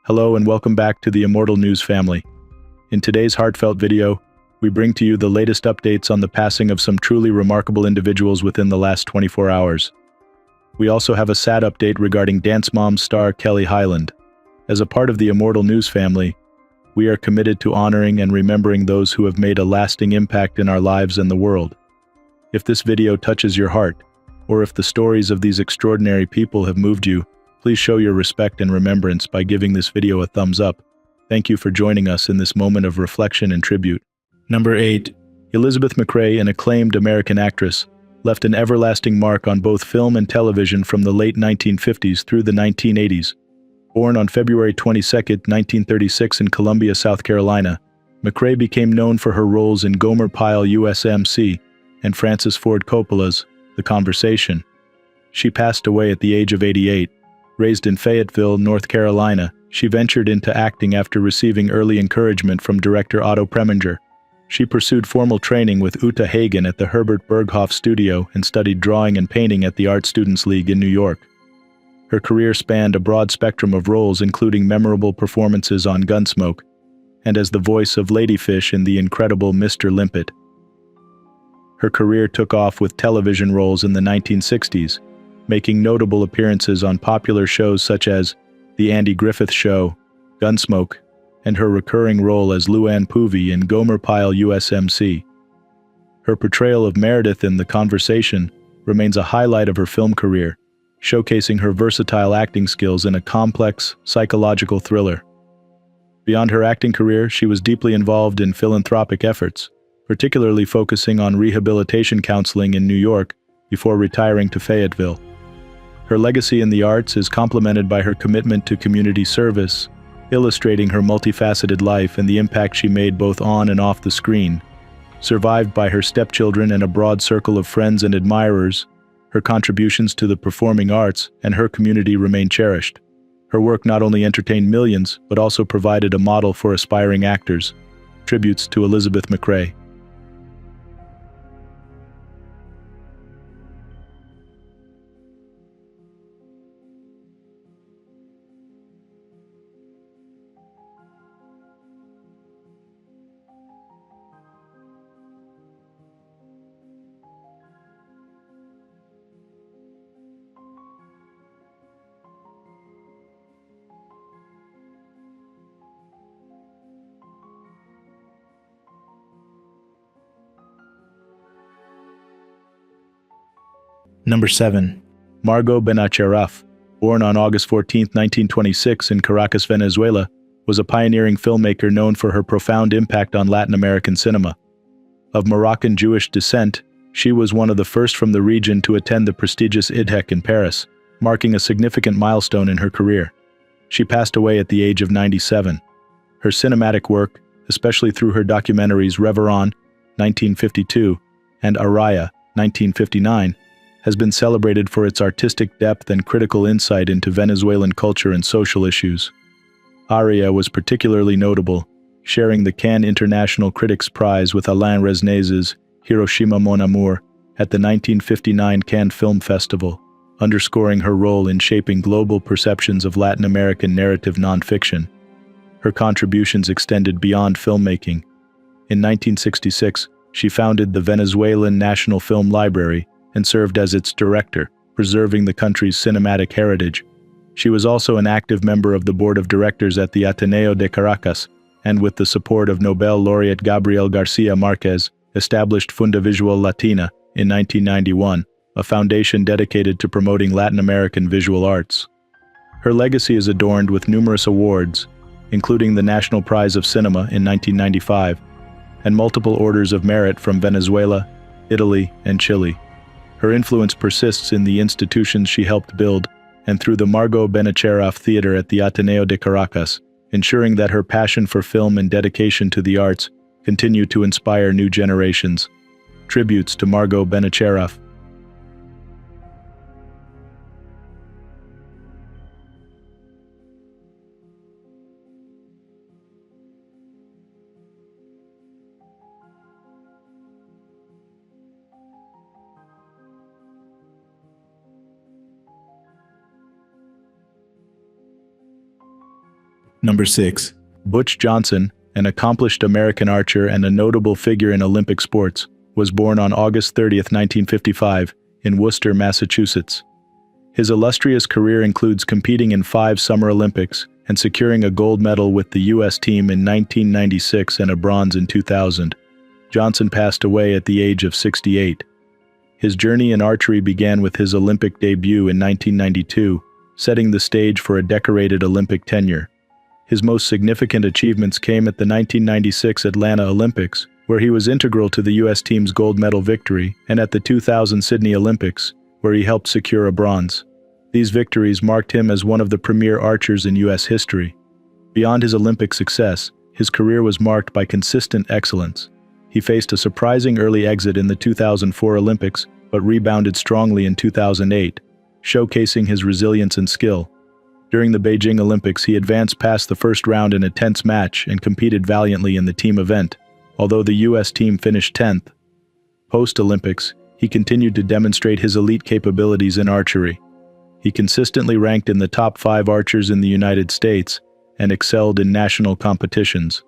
Hello and welcome back to the Immortal News family. In today's heartfelt video, we bring to you the latest updates on the passing of some truly remarkable individuals within the last 24 hours. We also have a sad update regarding Dance Moms star Kelly Highland. As a part of the Immortal News family, we are committed to honoring and remembering those who have made a lasting impact in our lives and the world. If this video touches your heart, or if the stories of these extraordinary people have moved you, please show your respect and remembrance by giving this video a thumbs up. Thank you for joining us in this moment of reflection and tribute. Number 8. Elizabeth McCrae, an acclaimed American actress, left an everlasting mark on both film and television from the late 1950s through the 1980s. Born on February 22, 1936 in Columbia, South Carolina, McCrae became known for her roles in Gomer Pyle USMC and Francis Ford Coppola's The Conversation. She passed away at the age of 88. Raised in Fayetteville, North Carolina, she ventured into acting after receiving early encouragement from director Otto Preminger. She pursued formal training with Uta Hagen at the Herbert Berghof Studio and studied drawing and painting at the Art Students League in New York. Her career spanned a broad spectrum of roles, including memorable performances on Gunsmoke and as the voice of Ladyfish in The Incredible Mr. Limpet. Her career took off with television roles in the 1960s, making notable appearances on popular shows such as The Andy Griffith Show, Gunsmoke, and her recurring role as Luann Poovey in Gomer Pyle USMC. Her portrayal of Meredith in The Conversation remains a highlight of her film career, showcasing her versatile acting skills in a complex, psychological thriller. Beyond her acting career, she was deeply involved in philanthropic efforts, particularly focusing on rehabilitation counseling in New York before retiring to Fayetteville. Her legacy in the arts is complemented by her commitment to community service, illustrating her multifaceted life and the impact she made both on and off the screen. Survived by her stepchildren and a broad circle of friends and admirers, her contributions to the performing arts and her community remain cherished. Her work not only entertained millions, but also provided a model for aspiring actors. Tributes to Elizabeth McCrae. Number 7. Margo Benacerraf, born on August 14, 1926 in Caracas, Venezuela, was a pioneering filmmaker known for her profound impact on Latin American cinema. Of Moroccan Jewish descent, she was one of the first from the region to attend the prestigious IDHEC in Paris, marking a significant milestone in her career. She passed away at the age of 97. Her cinematic work, especially through her documentaries Reveron, 1952, and Araya, 1959, has been celebrated for its artistic depth and critical insight into Venezuelan culture and social issues. Aria was particularly notable, sharing the Cannes International Critics' Prize with Alain Resnais's Hiroshima Mon Amour at the 1959 Cannes Film Festival, underscoring her role in shaping global perceptions of Latin American narrative nonfiction. Her contributions extended beyond filmmaking. In 1966, she founded the Venezuelan National Film Library and served as its director, preserving the country's cinematic heritage. She was also an active member of the board of directors at the Ateneo de Caracas, and with the support of Nobel laureate Gabriel Garcia Marquez, established Fundavisual Latina in 1991, a foundation dedicated to promoting Latin American visual arts. Her legacy is adorned with numerous awards, including the National Prize of Cinema in 1995, and multiple orders of merit from Venezuela, Italy, and Chile. Her influence persists in the institutions she helped build and through the Margo Benacerraf Theater at the Ateneo de Caracas, ensuring that her passion for film and dedication to the arts continue to inspire new generations. Tributes to Margo Benacerraf. Number 6. Butch Johnson, an accomplished American archer and a notable figure in Olympic sports, was born on August 30, 1955, in Worcester, Massachusetts. His illustrious career includes competing in 5 Summer Olympics and securing a gold medal with the U.S. team in 1996 and a bronze in 2000. Johnson passed away at the age of 68. His journey in archery began with his Olympic debut in 1992, setting the stage for a decorated Olympic tenure. His most significant achievements came at the 1996 Atlanta Olympics, where he was integral to the U.S. team's gold medal victory, and at the 2000 Sydney Olympics, where he helped secure a bronze. These victories marked him as one of the premier archers in U.S. history. Beyond his Olympic success, his career was marked by consistent excellence. He faced a surprising early exit in the 2004 Olympics, but rebounded strongly in 2008, showcasing his resilience and skill. During the Beijing Olympics, he advanced past the first round in a tense match and competed valiantly in the team event, although the U.S. team finished 10th. Post-Olympics, he continued to demonstrate his elite capabilities in archery. He consistently ranked in the top 5 archers in the United States and excelled in national competitions.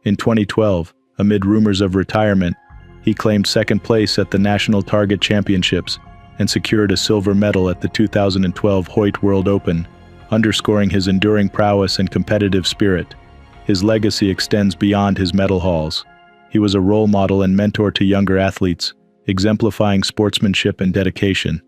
In 2012, amid rumors of retirement, he claimed second place at the National Target Championships and secured a silver medal at the 2012 Hoyt World Open, underscoring his enduring prowess and competitive spirit. His legacy extends beyond his medal hauls. He was a role model and mentor to younger athletes, exemplifying sportsmanship and dedication.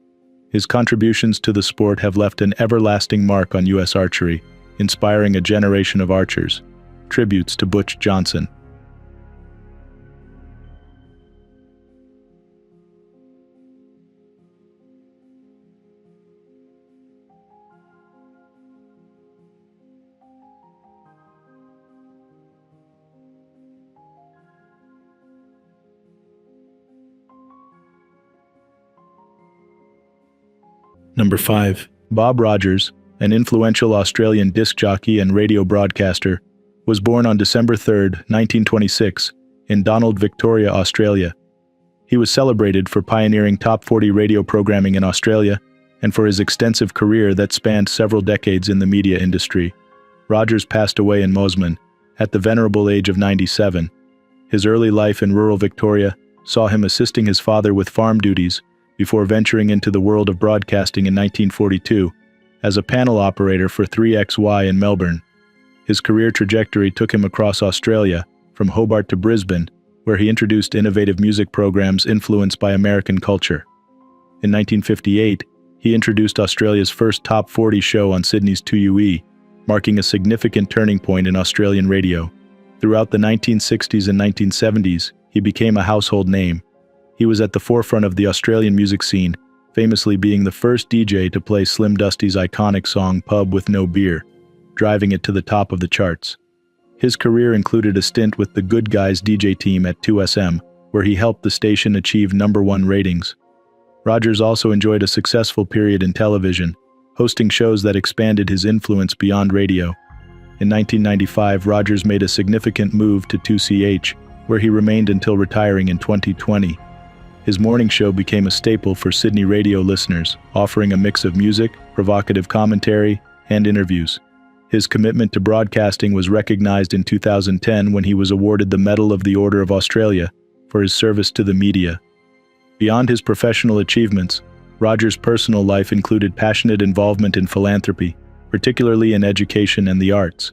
His contributions to the sport have left an everlasting mark on U.S. archery, inspiring a generation of archers. Tributes to Butch Johnson. Number 5. Bob Rogers, an influential Australian disc jockey and radio broadcaster, was born on December 3, 1926, in Donald, Victoria, Australia. He was celebrated for pioneering top 40 radio programming in Australia and for his extensive career that spanned several decades in the media industry. Rogers passed away in Mosman at the venerable age of 97. His early life in rural Victoria saw him assisting his father with farm duties before venturing into the world of broadcasting in 1942 as a panel operator for 3XY in Melbourne. His career trajectory took him across Australia, from Hobart to Brisbane, where he introduced innovative music programs influenced by American culture. In 1958, he introduced Australia's first top 40 show on Sydney's 2UE, marking a significant turning point in Australian radio. Throughout the 1960s and 1970s, he became a household name. He was at the forefront of the Australian music scene, famously being the first DJ to play Slim Dusty's iconic song Pub with No Beer, driving it to the top of the charts. His career included a stint with the Good Guys DJ team at 2SM, where he helped the station achieve #1 ratings. Rogers also enjoyed a successful period in television, hosting shows that expanded his influence beyond radio. In 1995, Rogers made a significant move to 2CH, where he remained until retiring in 2020. His morning show became a staple for Sydney radio listeners, offering a mix of music, provocative commentary, and interviews. His commitment to broadcasting was recognized in 2010 when he was awarded the Medal of the Order of Australia for his service to the media. Beyond his professional achievements, Rogers' personal life included passionate involvement in philanthropy, particularly in education and the arts.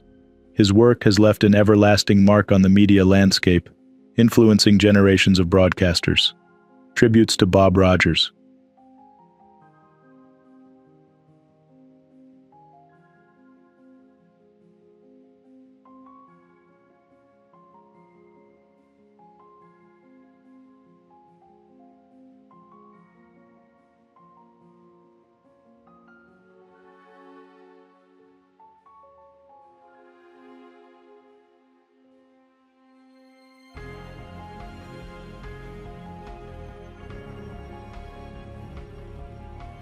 His work has left an everlasting mark on the media landscape, influencing generations of broadcasters. Tributes to Bob Rogers.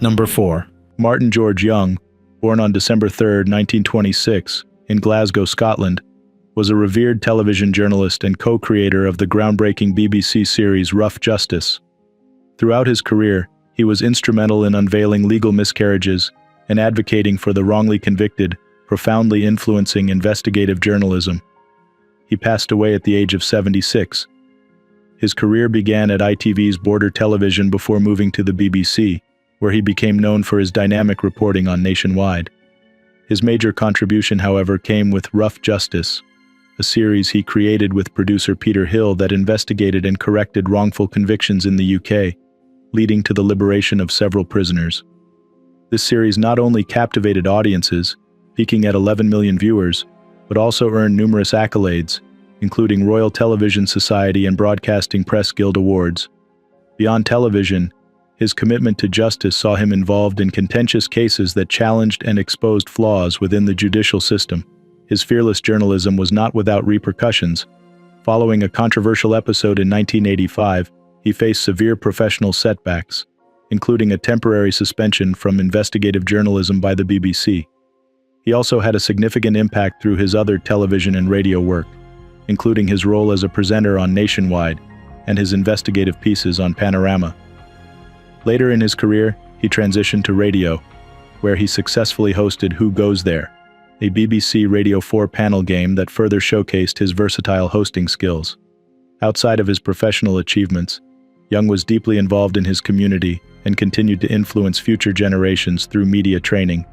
Number 4. Martin George Young, born on December 3, 1926, in Glasgow, Scotland, was a revered television journalist and co-creator of the groundbreaking BBC series Rough Justice. Throughout his career, he was instrumental in unveiling legal miscarriages and advocating for the wrongly convicted, profoundly influencing investigative journalism. He passed away at the age of 76. His career began at ITV's Border Television before moving to the BBC, where he became known for his dynamic reporting on Nationwide. His major contribution, however, came with Rough Justice, a series he created with producer Peter Hill that investigated and corrected wrongful convictions in the UK, leading to the liberation of several prisoners. This series not only captivated audiences, peaking at 11 million viewers, but also earned numerous accolades, including Royal Television Society and Broadcasting Press Guild awards. Beyond television, his commitment to justice saw him involved in contentious cases that challenged and exposed flaws within the judicial system. His fearless journalism was not without repercussions. Following a controversial episode in 1985, he faced severe professional setbacks, including a temporary suspension from investigative journalism by the BBC. He also had a significant impact through his other television and radio work, including his role as a presenter on Nationwide and his investigative pieces on Panorama. Later in his career, he transitioned to radio, where he successfully hosted Who Goes There?, a BBC Radio 4 panel game that further showcased his versatile hosting skills. Outside of his professional achievements, Young was deeply involved in his community and continued to influence future generations through media training.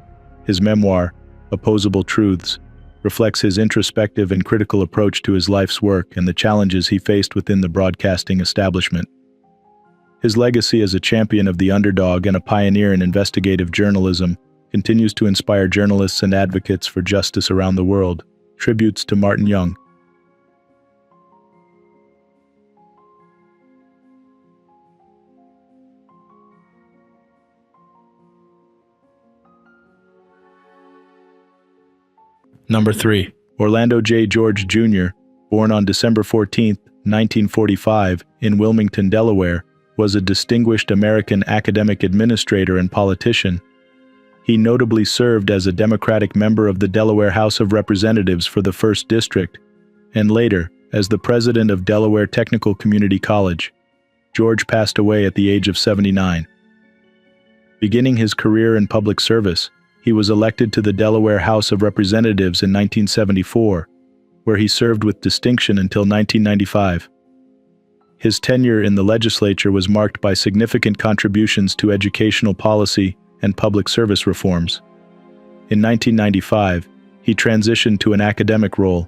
His memoir, Opposable Truths, reflects his introspective and critical approach to his life's work and the challenges he faced within the broadcasting establishment. His legacy as a champion of the underdog and a pioneer in investigative journalism continues to inspire journalists and advocates for justice around the world. Tributes to Martin Young. Number 3. Orlando J. George Jr., born on December 14, 1945, in Wilmington, Delaware, was a distinguished American academic administrator and politician. He notably served as a Democratic member of the Delaware House of Representatives for the 1st District, and later as the president of Delaware Technical Community College. George passed away at the age of 79. Beginning his career in public service, he was elected to the Delaware House of Representatives in 1974, where he served with distinction until 1995. His tenure in the legislature was marked by significant contributions to educational policy and public service reforms. In 1995, he transitioned to an academic role,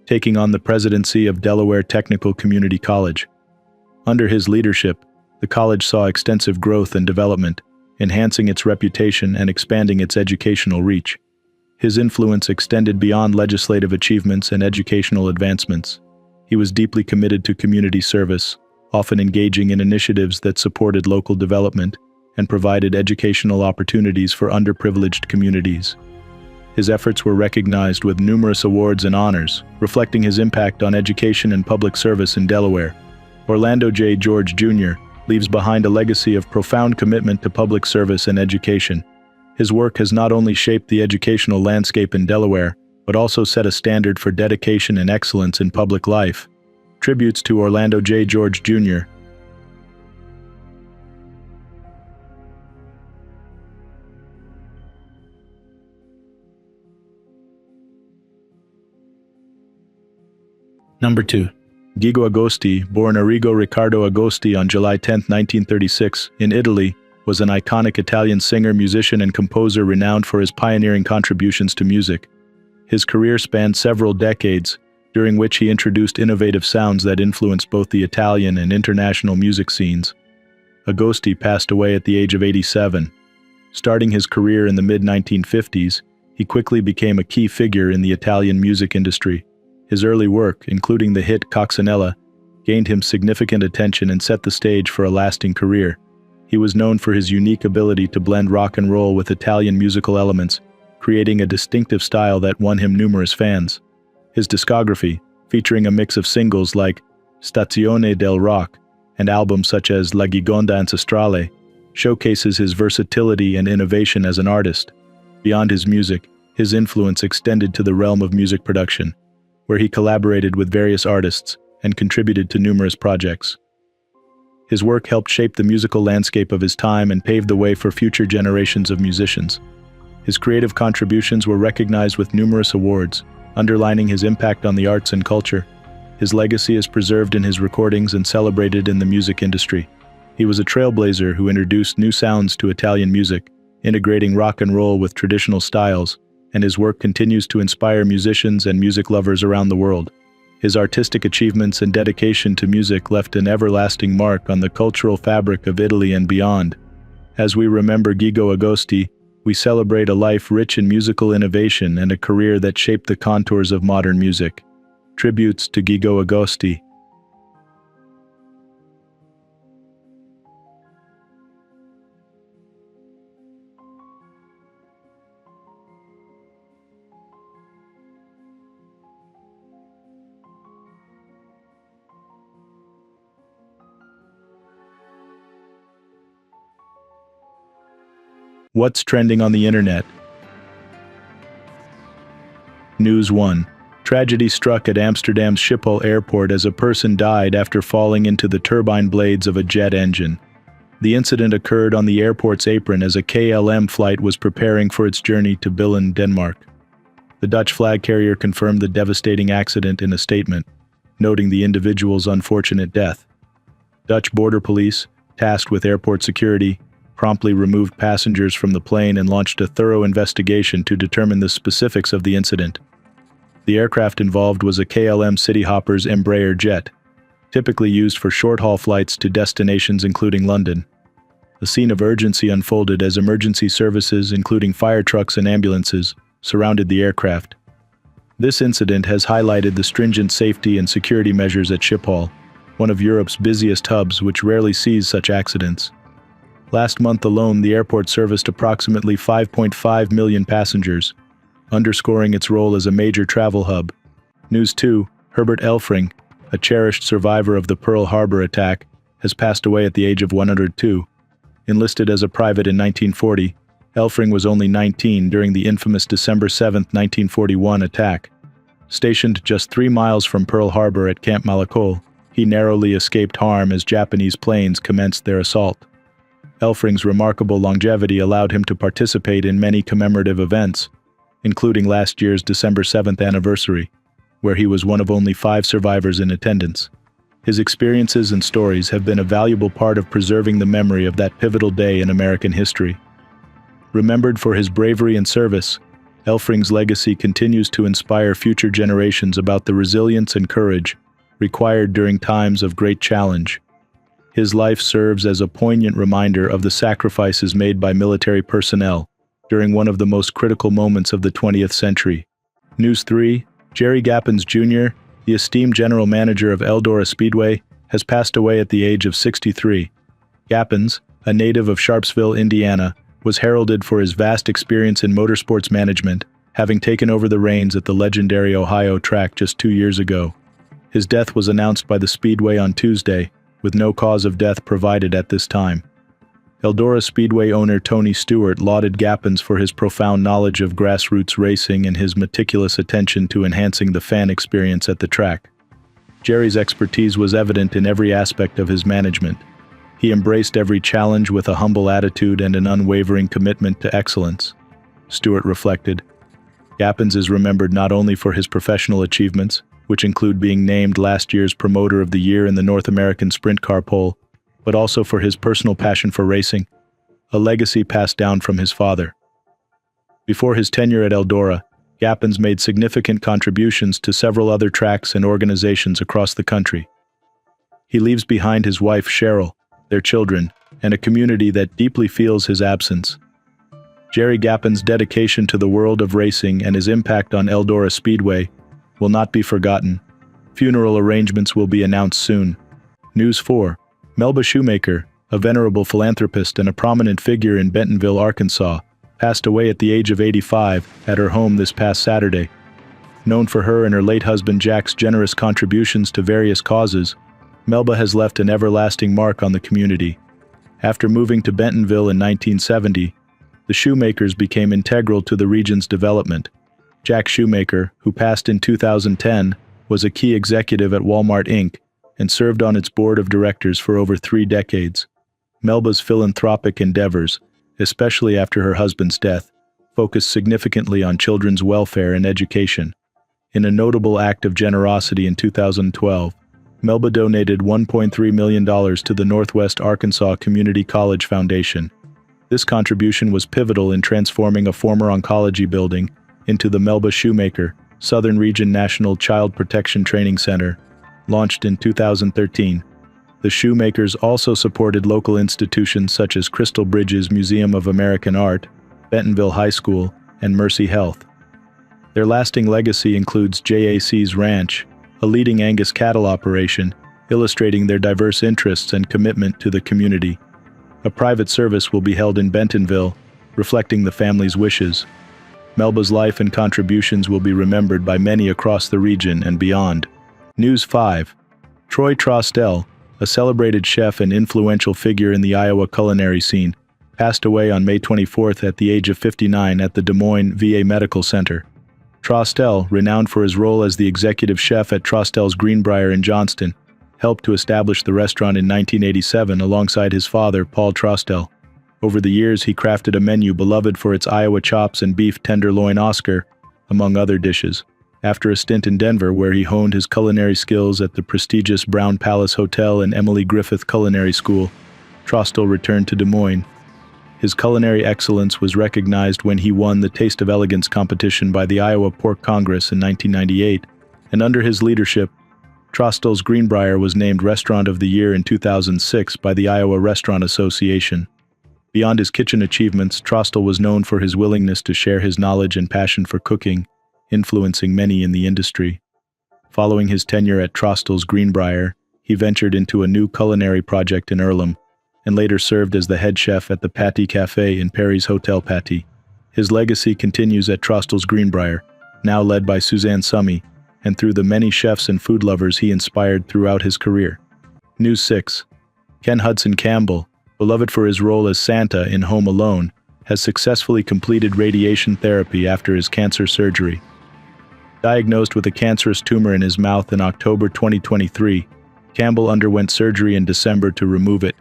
taking on the presidency of Delaware Technical Community College. Under his leadership, the college saw extensive growth and development, enhancing its reputation and expanding its educational reach. His influence extended beyond legislative achievements and educational advancements. He was deeply committed to community service, often engaging in initiatives that supported local development and provided educational opportunities for underprivileged communities. His efforts were recognized with numerous awards and honors, reflecting his impact on education and public service in Delaware. Orlando J. George Jr. leaves behind a legacy of profound commitment to public service and education. His work has not only shaped the educational landscape in Delaware, but also set a standard for dedication and excellence in public life. Tributes to Orlando J. George Jr. Number 2. Gigi Agosti, born Arrigo Riccardo Agosti on July 10, 1936, in Italy, was an iconic Italian singer, musician, and composer renowned for his pioneering contributions to music. His career spanned several decades, during which he introduced innovative sounds that influenced both the Italian and international music scenes. Agosti passed away at the age of 87. Starting his career in the mid-1950s, he quickly became a key figure in the Italian music industry. His early work, including the hit Coccinella, gained him significant attention and set the stage for a lasting career. He was known for his unique ability to blend rock and roll with Italian musical elements, creating a distinctive style that won him numerous fans. His discography, featuring a mix of singles like Stazione del Rock and albums such as La Gionda Ancestrale, showcases his versatility and innovation as an artist. Beyond his music, his influence extended to the realm of music production, where he collaborated with various artists and contributed to numerous projects. His work helped shape the musical landscape of his time and paved the way for future generations of musicians. His creative contributions were recognized with numerous awards, underlining his impact on the arts and culture. His legacy is preserved in his recordings and celebrated in the music industry. He was a trailblazer who introduced new sounds to Italian music, integrating rock and roll with traditional styles, and his work continues to inspire musicians and music lovers around the world. His artistic achievements and dedication to music left an everlasting mark on the cultural fabric of Italy and beyond. As we remember Gigi Agosti, we celebrate a life rich in musical innovation and a career that shaped the contours of modern music. Tributes to Gigi Agosti. What's trending on the internet? News 1. Tragedy struck at Amsterdam's Schiphol airport as a person died after falling into the turbine blades of a jet engine. The incident occurred on the airport's apron as a KLM flight was preparing for its journey to Billund, Denmark. The Dutch flag carrier confirmed the devastating accident in a statement, noting the individual's unfortunate death. Dutch border police, tasked with airport security, promptly removed passengers from the plane and launched a thorough investigation to determine the specifics of the incident. The aircraft involved was a KLM Cityhopper's Embraer jet, typically used for short-haul flights to destinations including London. A scene of urgency unfolded as emergency services, including fire trucks and ambulances, surrounded the aircraft. This incident has highlighted the stringent safety and security measures at Schiphol, one of Europe's busiest hubs which rarely sees such accidents. Last month alone, the airport serviced approximately 5.5 million passengers, underscoring its role as a major travel hub. News 2. Herbert Elfring, a cherished survivor of the Pearl Harbor attack, has passed away at the age of 102. Enlisted as a private in 1940, Elfring was only 19 during the infamous December 7, 1941 attack. Stationed just 3 miles from Pearl Harbor at Camp Malakol, he narrowly escaped harm as Japanese planes commenced their assault. Elfring's remarkable longevity allowed him to participate in many commemorative events, including last year's December 7th anniversary, where he was one of only 5 survivors in attendance. His experiences and stories have been a valuable part of preserving the memory of that pivotal day in American history. Remembered for his bravery and service, Elfring's legacy continues to inspire future generations about the resilience and courage required during times of great challenge. His life serves as a poignant reminder of the sacrifices made by military personnel during one of the most critical moments of the 20th century. News 3. Jerry Gappens Jr., the esteemed general manager of Eldora Speedway, has passed away at the age of 63. Gappens, a native of Sharpsville, Indiana, was heralded for his vast experience in motorsports management, having taken over the reins at the legendary Ohio track just 2 years ago. His death was announced by the Speedway on Tuesday, with no cause of death provided at this time. Eldora Speedway owner Tony Stewart lauded Gappens for his profound knowledge of grassroots racing and his meticulous attention to enhancing the fan experience at the track. Jerry's expertise was evident in every aspect of his management. He embraced every challenge with a humble attitude and an unwavering commitment to excellence. Stewart reflected. Gappens is remembered not only for his professional achievements, which include being named last year's Promoter of the Year in the North American Sprint Car Poll, but also for his personal passion for racing, a legacy passed down from his father. Before his tenure at Eldora, Gappens made significant contributions to several other tracks and organizations across the country. He leaves behind his wife Cheryl, their children, and a community that deeply feels his absence. Jerry Gappens' dedication to the world of racing and his impact on Eldora Speedway will not be forgotten. Funeral arrangements will be announced soon. News 4. Melba Shoemaker, a venerable philanthropist and a prominent figure in Bentonville, Arkansas, passed away at the age of 85 at her home this past Saturday. Known for her and her late husband Jack's generous contributions to various causes, Melba has left an everlasting mark on the community. After moving to Bentonville in 1970, the Shoemakers became integral to the region's development. Jack Shoemaker, who passed in 2010, was a key executive at Walmart Inc. and served on its board of directors for over 3 decades. Melba's philanthropic endeavors, especially after her husband's death, focused significantly on children's welfare and education. In a notable act of generosity in 2012, Melba donated $1.3 million to the Northwest Arkansas Community College Foundation. This contribution was pivotal in transforming a former oncology building into the Melba Shoemaker, Southern Region National Child Protection Training Center, launched in 2013. The Shoemakers also supported local institutions such as Crystal Bridges Museum of American Art, Bentonville High School, and Mercy Health. Their lasting legacy includes JAC's Ranch, a leading Angus cattle operation, illustrating their diverse interests and commitment to the community. A private service will be held in Bentonville, reflecting the family's wishes. Melba's life and contributions will be remembered by many across the region and beyond. News 5. Troy Trostel, a celebrated chef and influential figure in the Iowa culinary scene, passed away on May 24th at the age of 59 at the Des Moines VA Medical Center. Trostel, renowned for his role as the executive chef at Trostel's Greenbrier in Johnston, helped to establish the restaurant in 1987 alongside his father, Paul Trostel. Over the years, he crafted a menu beloved for its Iowa chops and beef tenderloin Oscar, among other dishes. After a stint in Denver, where he honed his culinary skills at the prestigious Brown Palace Hotel and Emily Griffith Culinary School, Trostel returned to Des Moines. His culinary excellence was recognized when he won the Taste of Elegance competition by the Iowa Pork Congress in 1998, and under his leadership, Trostel's Greenbrier was named Restaurant of the Year in 2006 by the Iowa Restaurant Association. Beyond his kitchen achievements, Trostel was known for his willingness to share his knowledge and passion for cooking, influencing many in the industry. Following his tenure at Trostel's Greenbrier, he ventured into a new culinary project in Earlham, and later served as the head chef at the Patty Cafe in Perry's Hotel Patty. His legacy continues at Trostel's Greenbrier, now led by Suzanne Summey, and through the many chefs and food lovers he inspired throughout his career. News 6. Ken Hudson Campbell, beloved for his role as Santa in Home Alone, has successfully completed radiation therapy after his cancer surgery. Diagnosed with a cancerous tumor in his mouth in October 2023, Campbell underwent surgery in December to remove it.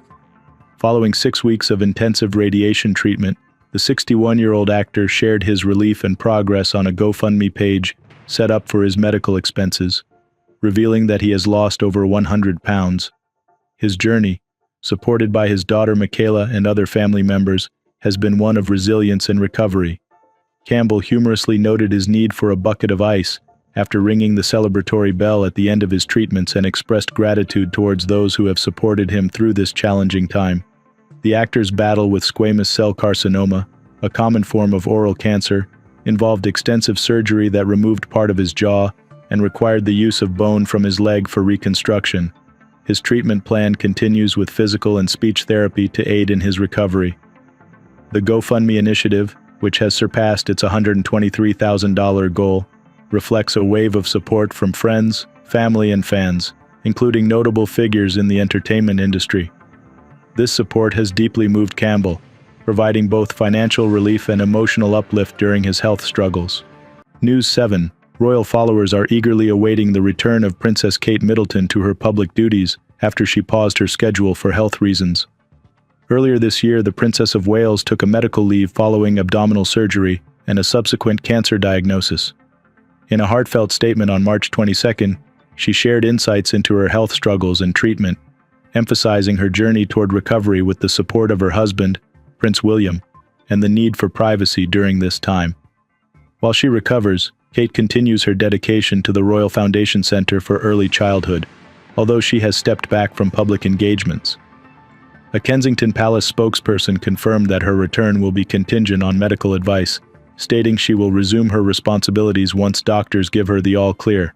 Following 6 weeks of intensive radiation treatment, the 61-year-old actor shared his relief and progress on a GoFundMe page set up for his medical expenses, revealing that he has lost over 100 pounds. His journey, supported by his daughter Michaela and other family members, has been one of resilience and recovery. Campbell humorously noted his need for a bucket of ice after ringing the celebratory bell at the end of his treatments and expressed gratitude towards those who have supported him through this challenging time. The actor's battle with squamous cell carcinoma, a common form of oral cancer, involved extensive surgery that removed part of his jaw and required the use of bone from his leg for reconstruction. His treatment plan continues with physical and speech therapy to aid in his recovery. The GoFundMe initiative, which has surpassed its $123,000 goal, reflects a wave of support from friends, family, and fans, including notable figures in the entertainment industry. This support has deeply moved Campbell, providing both financial relief and emotional uplift during his health struggles. News 7. Royal followers are eagerly awaiting the return of Princess Kate Middleton to her public duties after she paused her schedule for health reasons. Earlier this year, the Princess of Wales took a medical leave following abdominal surgery and a subsequent cancer diagnosis. In a heartfelt statement on March 22, she shared insights into her health struggles and treatment, emphasizing her journey toward recovery with the support of her husband, Prince William, and the need for privacy during this time. While she recovers, Kate continues her dedication to the Royal Foundation Center for Early Childhood, although she has stepped back from public engagements. A Kensington Palace spokesperson confirmed that her return will be contingent on medical advice, stating she will resume her responsibilities once doctors give her the all-clear.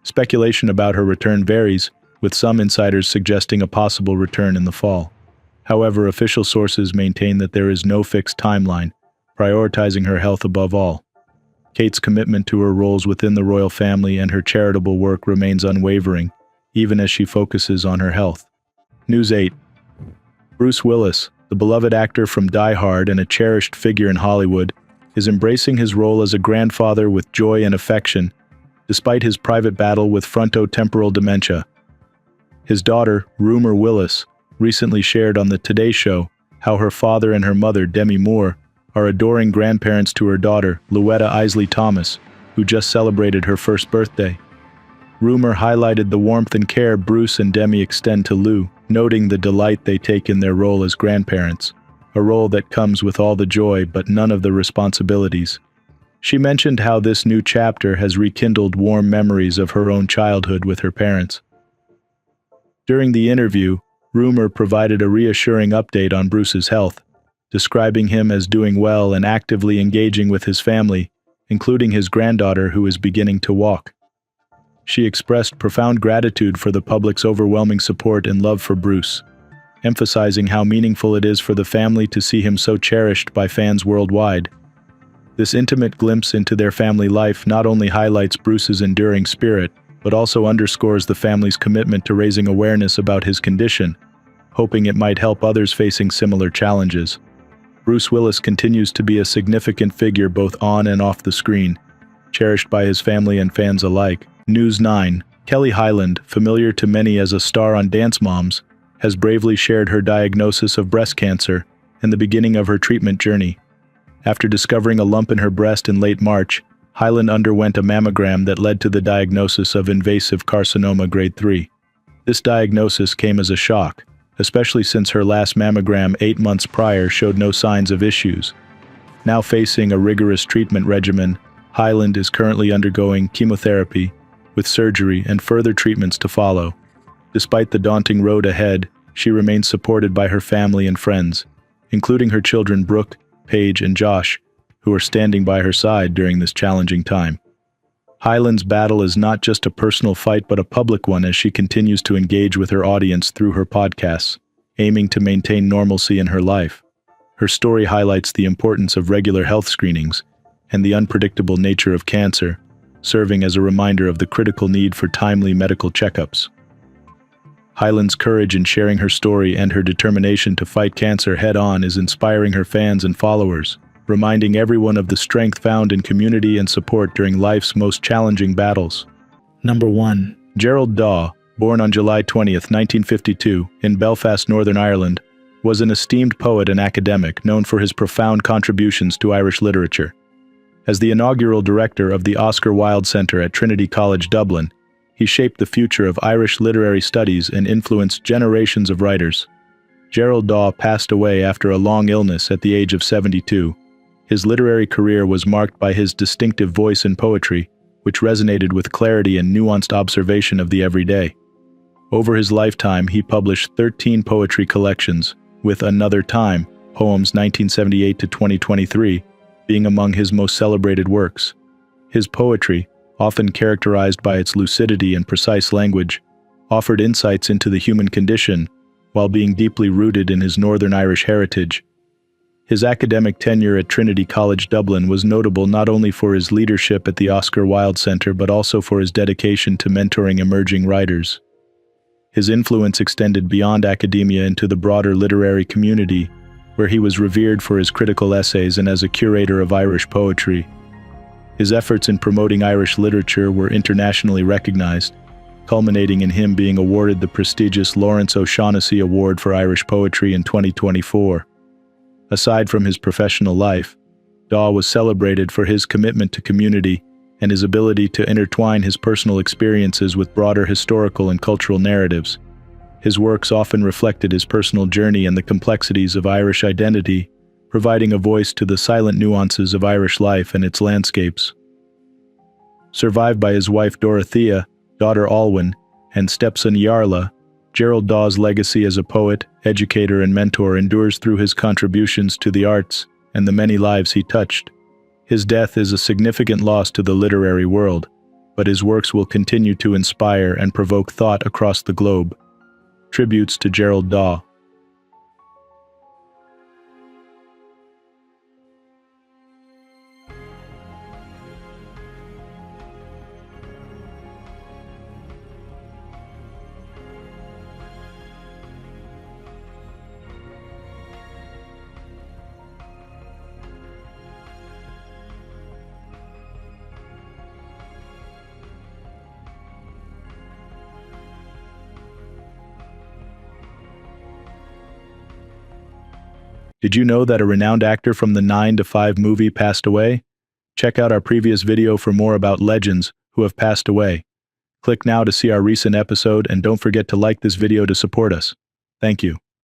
Speculation about her return varies, with some insiders suggesting a possible return in the fall. However, official sources maintain that there is no fixed timeline, prioritizing her health above all. Kate's commitment to her roles within the royal family and her charitable work remains unwavering, even as she focuses on her health. News 8. Bruce Willis, the beloved actor from Die Hard and a cherished figure in Hollywood, is embracing his role as a grandfather with joy and affection, despite his private battle with frontotemporal dementia. His daughter, Rumer Willis, recently shared on the TodaY show how her father and her mother, Demi Moore, are adoring grandparents to her daughter, Louetta Isley Thomas, who just celebrated her first birthday. Rumor highlighted the warmth and care Bruce and Demi extend to Lou, noting the delight they take in their role as grandparents, a role that comes with all the joy but none of the responsibilities. She mentioned how this new chapter has rekindled warm memories of her own childhood with her parents. During the interview, Rumor provided a reassuring update on Bruce's health, describing him as doing well and actively engaging with his family, including his granddaughter who is beginning to walk. She expressed profound gratitude for the public's overwhelming support and love for Bruce, emphasizing how meaningful it is for the family to see him so cherished by fans worldwide. This intimate glimpse into their family life not only highlights Bruce's enduring spirit, but also underscores the family's commitment to raising awareness about his condition, hoping it might help others facing similar challenges. Bruce Willis continues to be a significant figure both on and off the screen, cherished by his family and fans alike. News 9. Kelly Highland, familiar to many as a star on Dance Moms, has bravely shared her diagnosis of breast cancer and the beginning of her treatment journey. After discovering a lump in her breast in late March, Highland underwent a mammogram that led to the diagnosis of invasive carcinoma grade 3. This diagnosis came as a shock, especially since her last mammogram 8 months prior showed no signs of issues. Now facing a rigorous treatment regimen, Highland is currently undergoing chemotherapy, with surgery and further treatments to follow. Despite the daunting road ahead, she remains supported by her family and friends, including her children Brooke, Paige, and Josh, who are standing by her side during this challenging time. Highland's battle is not just a personal fight but a public one as she continues to engage with her audience through her podcasts, aiming to maintain normalcy in her life. Her story highlights the importance of regular health screenings and the unpredictable nature of cancer, serving as a reminder of the critical need for timely medical checkups. Highland's courage in sharing her story and her determination to fight cancer head-on is inspiring her fans and followers, reminding everyone of the strength found in community and support during life's most challenging battles. Number 1. Gerald Dawe, born on July 20, 1952, in Belfast, Northern Ireland, was an esteemed poet and academic known for his profound contributions to Irish literature. As the inaugural director of the Oscar Wilde Centre at Trinity College, Dublin, he shaped the future of Irish literary studies and influenced generations of writers. Gerald Dawe passed away after a long illness at the age of 72. His literary career was marked by his distinctive voice and poetry, which resonated with clarity and nuanced observation of the everyday. Over his lifetime, he published 13 poetry collections, with Another Time, Poems 1978 to 2023, being among his most celebrated works. His poetry, often characterized by its lucidity and precise language, offered insights into the human condition while being deeply rooted in his Northern Irish heritage. His academic tenure at Trinity College Dublin was notable not only for his leadership at the Oscar Wilde Centre but also for his dedication to mentoring emerging writers. His influence extended beyond academia into the broader literary community, where he was revered for his critical essays and as a curator of Irish poetry. His efforts in promoting Irish literature were internationally recognized, culminating in him being awarded the prestigious Lawrence O'Shaughnessy Award for Irish Poetry in 2024. Aside from his professional life, Dawe was celebrated for his commitment to community and his ability to intertwine his personal experiences with broader historical and cultural narratives. His works often reflected his personal journey and the complexities of Irish identity, providing a voice to the silent nuances of Irish life and its landscapes. Survived by his wife Dorothea, daughter Alwyn, and stepson Jarla, Gerald Dawe's legacy as a poet, educator, and mentor endures through his contributions to the arts and the many lives he touched. His death is a significant loss to the literary world, but his works will continue to inspire and provoke thought across the globe. Tributes to Gerald Dawe. Did you know that a renowned actor from the 9 to 5 movie passed away? Check out our previous video for more about legends who have passed away. Click now to see our recent episode and don't forget to like this video to support us. Thank you.